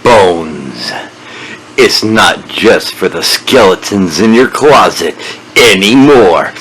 bones. It's not just for the skeletons in your closet anymore.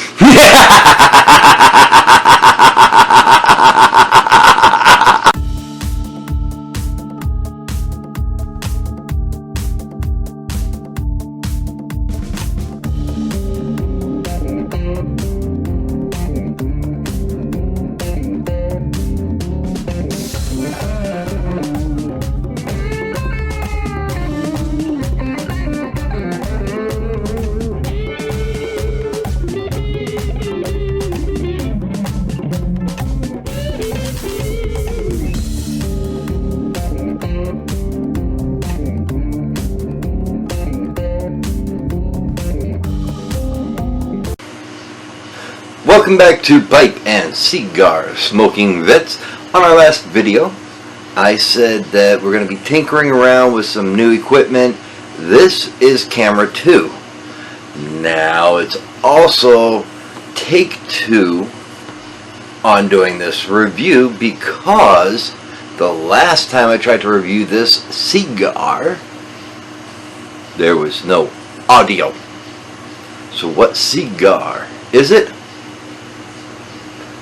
Welcome back to Pipe and Cigar Smoking Vets. On our last video, I said that we're going to be tinkering around with some new equipment. This is camera 2. Now it's also take 2 on doing this review because the last time I tried to review this cigar, there was no audio. So what cigar is it?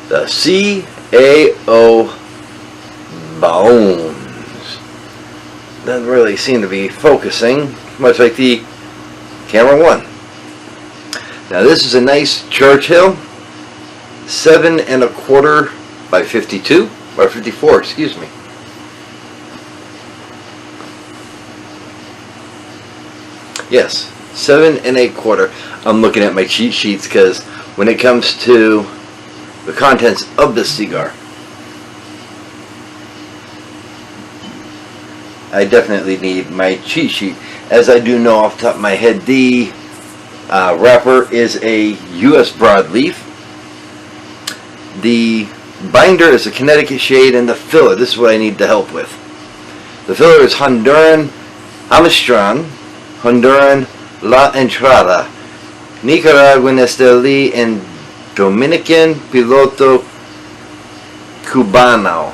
The CAO Bones. Doesn't really seem to be focusing, much like the camera 1. Now this is a nice Churchill, 7 1/4 by 52 or 54, excuse me. Yes, 7 1/4. I'm looking at my cheat sheets because when it comes to the contents of this cigar, I definitely need my cheat sheet. As I do know off the top of my head, the wrapper is a U.S. broadleaf. The binder is a Connecticut shade, and the filler, this is what I need the help with. The filler is Honduran Amistran, Honduran La Entrada, Nicaraguan Esteli, and Dominican Piloto Cubano.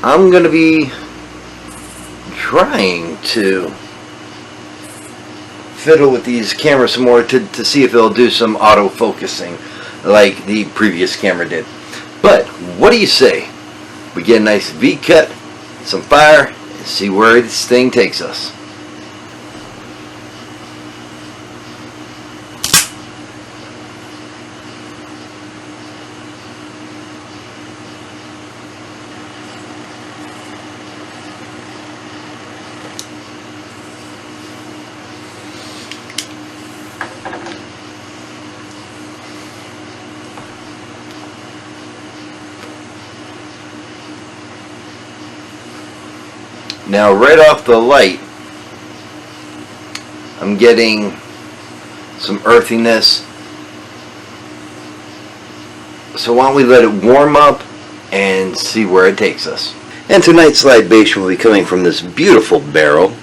I'm going to be trying to fiddle with these cameras some more to see if it'll do some auto-focusing like the previous camera did. But what do you say? We get a nice V-cut, some fire, and see where this thing takes us. Now right off the light, I'm getting some earthiness. So why don't we let it warm up and see where it takes us. And tonight's libation will be coming from this beautiful barrel.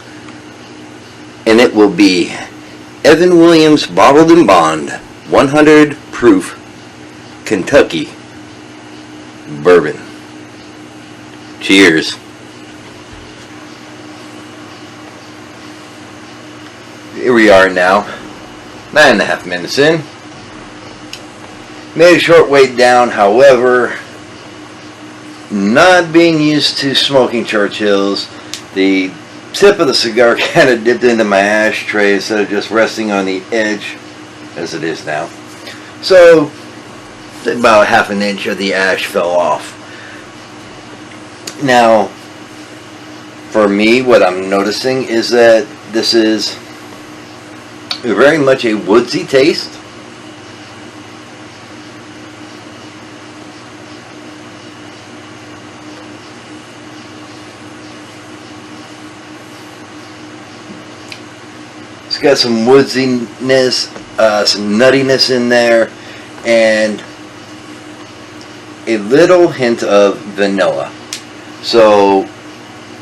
And it will be Evan Williams Bottled in Bond 100 Proof Kentucky Bourbon. Cheers. Here we are now, 9.5 minutes in. Made a short way down, however, not being used to smoking Churchills, the tip of the cigar kind of dipped into my ashtray instead of just resting on the edge as it is now. So about 1/2 inch of the ash fell off. Now for me, what I'm noticing is that this is very much a woodsy taste. It's got some woodsiness, some nuttiness in there, and a little hint of vanilla. So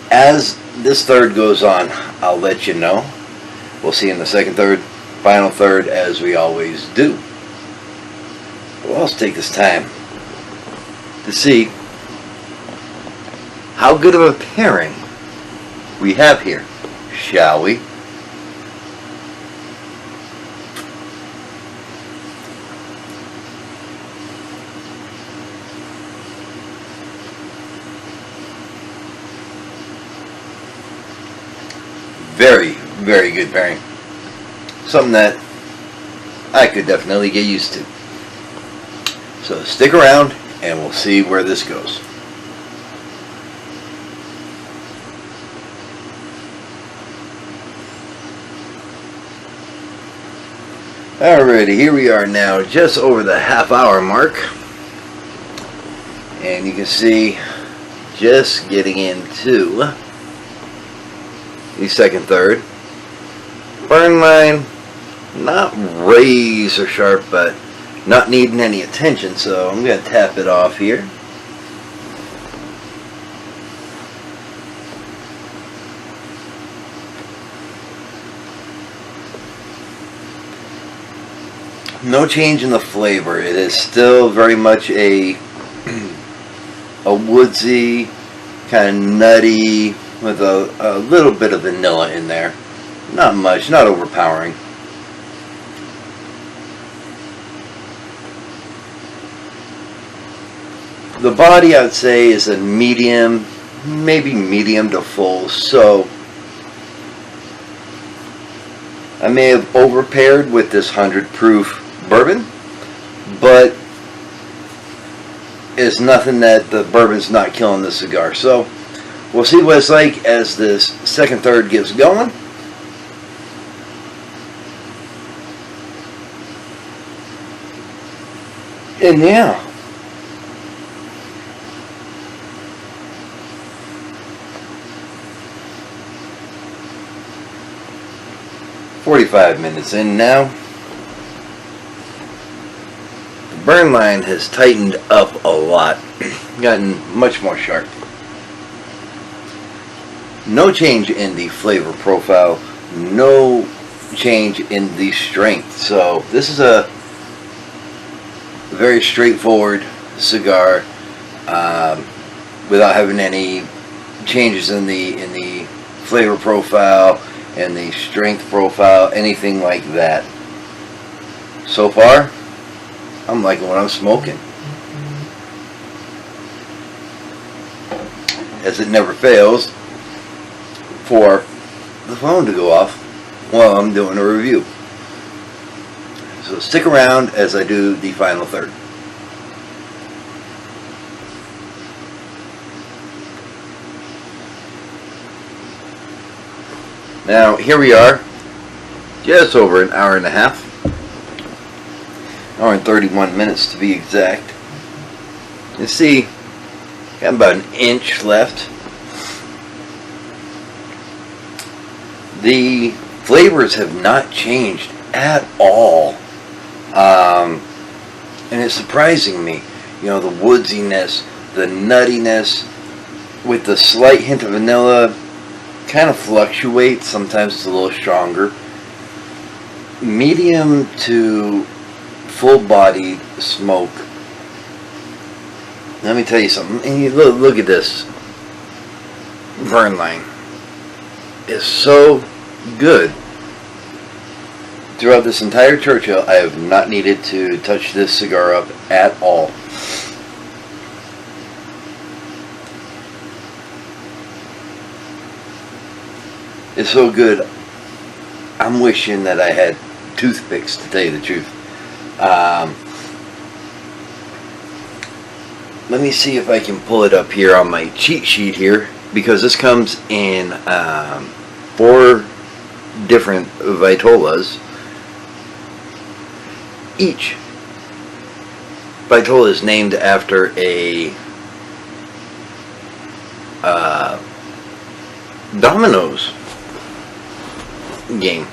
as this third goes on, I'll let you know. We'll see in the second third, final third, as we always do. We'll also take this time to see how good of a pairing we have here, shall we? Very, very good pairing. Something that I could definitely get used to. So stick around and we'll see where this goes. Alrighty, here we are now, just over the half-hour mark. And you can see, just getting into the second third. Burn line, not razor sharp, but not needing any attention, so I'm going to tap it off here. No change in the flavor. It is still very much a woodsy, kind of nutty, with a little bit of vanilla in there. Not much, not overpowering. The body, I would say, is a medium, maybe medium to full, so I may have overpaired with this 100 proof bourbon, but it's nothing that the bourbon's not killing the cigar. So we'll see what it's like as this second third gets going. And yeah, $45 in now. The burn line has tightened up a lot, gotten much more sharp. No change in the flavor profile, no change in the strength. So this is a very straightforward cigar, without having any changes in the flavor profile and the strength profile, anything like that. So far, I'm liking what I'm smoking. As it never fails for the phone to go off while I'm doing a review. So stick around as I do the final third. Now here we are, just over an hour and a half, hour and 31 minutes to be exact. You see, got about an inch left. The flavors have not changed at all. And it's surprising me, you know, the woodsiness, the nuttiness, with the slight hint of vanilla, kind of fluctuates. Sometimes it's a little stronger. Medium to full body smoke. Let me tell you something. And you look at this burn line. It's so good. Throughout this entire Churchill, I have not needed to touch this cigar up at all. It's so good, I'm wishing that I had toothpicks, to tell you the truth. Let me see if I can pull it up here on my cheat sheet here, because this comes in 4 different Vitolas. Each Vitola is named after a Domino's game.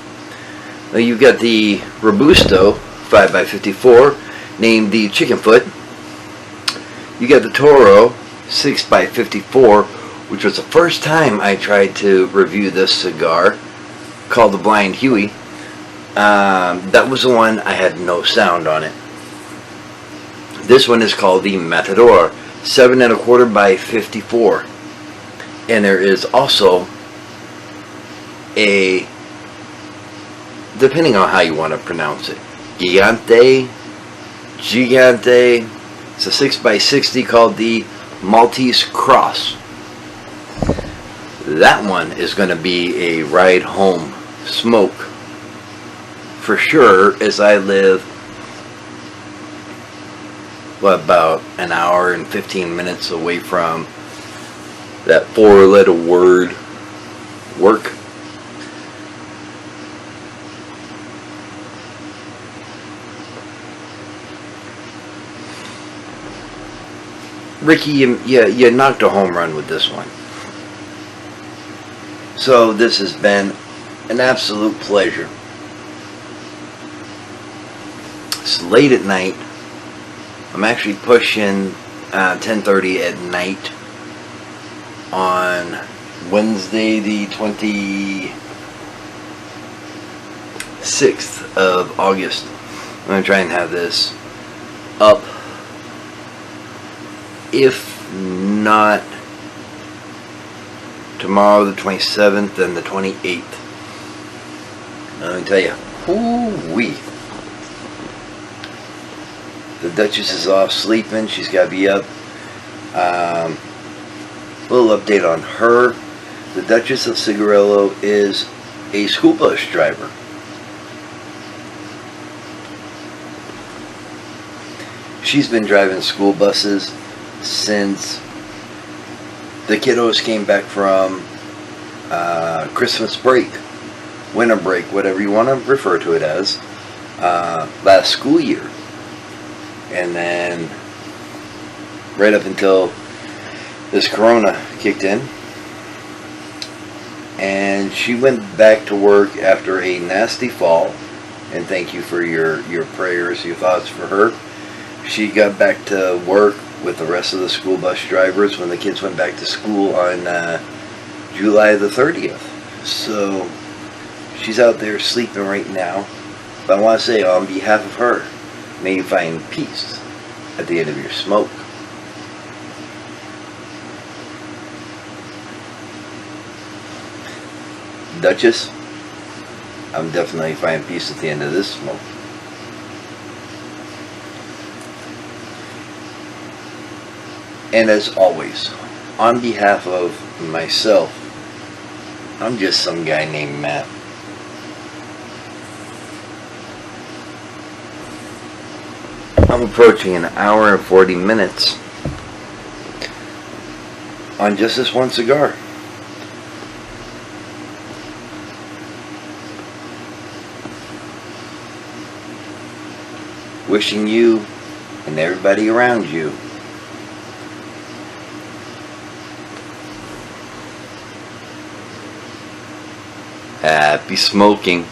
Now you've got the Robusto 5x54, named the Chicken Foot. You got the Toro 6x54, which was the first time I tried to review this cigar, called the Blind Huey. That was the one I had no sound on it. This one is called the Matador 7 1/4 by 54. And there is also a, depending on how you want to pronounce it, Gigante. It's a 6x60 called the Maltese Cross. That one is going to be a ride home smoke for sure, as I live about an hour and 15 minutes away from that 4-letter word, work. Ricky, you knocked a home run with this one. So this has been an absolute pleasure. It's late at night. I'm actually pushing 10:30 at night on Wednesday the 26th of August. I'm going to try and have this up, if not tomorrow the 27th and the 28th. Let me tell you, whoo-wee. The Duchess is off sleeping. She's got to be up. Little update on her. The Duchess of Cigarillo is a school bus driver. She's been driving school buses since the kiddos came back from Christmas break, winter break, whatever you want to refer to it as, last school year. And then right up until this corona kicked in, and she went back to work after a nasty fall, and thank you for your prayers, your thoughts for her. She got back to work with the rest of the school bus drivers when the kids went back to school on July the 30th. So she's out there sleeping right now. But I want to say, on behalf of her, may you find peace at the end of your smoke. Duchess, I'm definitely finding peace at the end of this smoke. And as always, on behalf of myself, I'm just some guy named Matt. I'm approaching an hour and 40 minutes on just this one cigar. Wishing you and everybody around you happy smoking.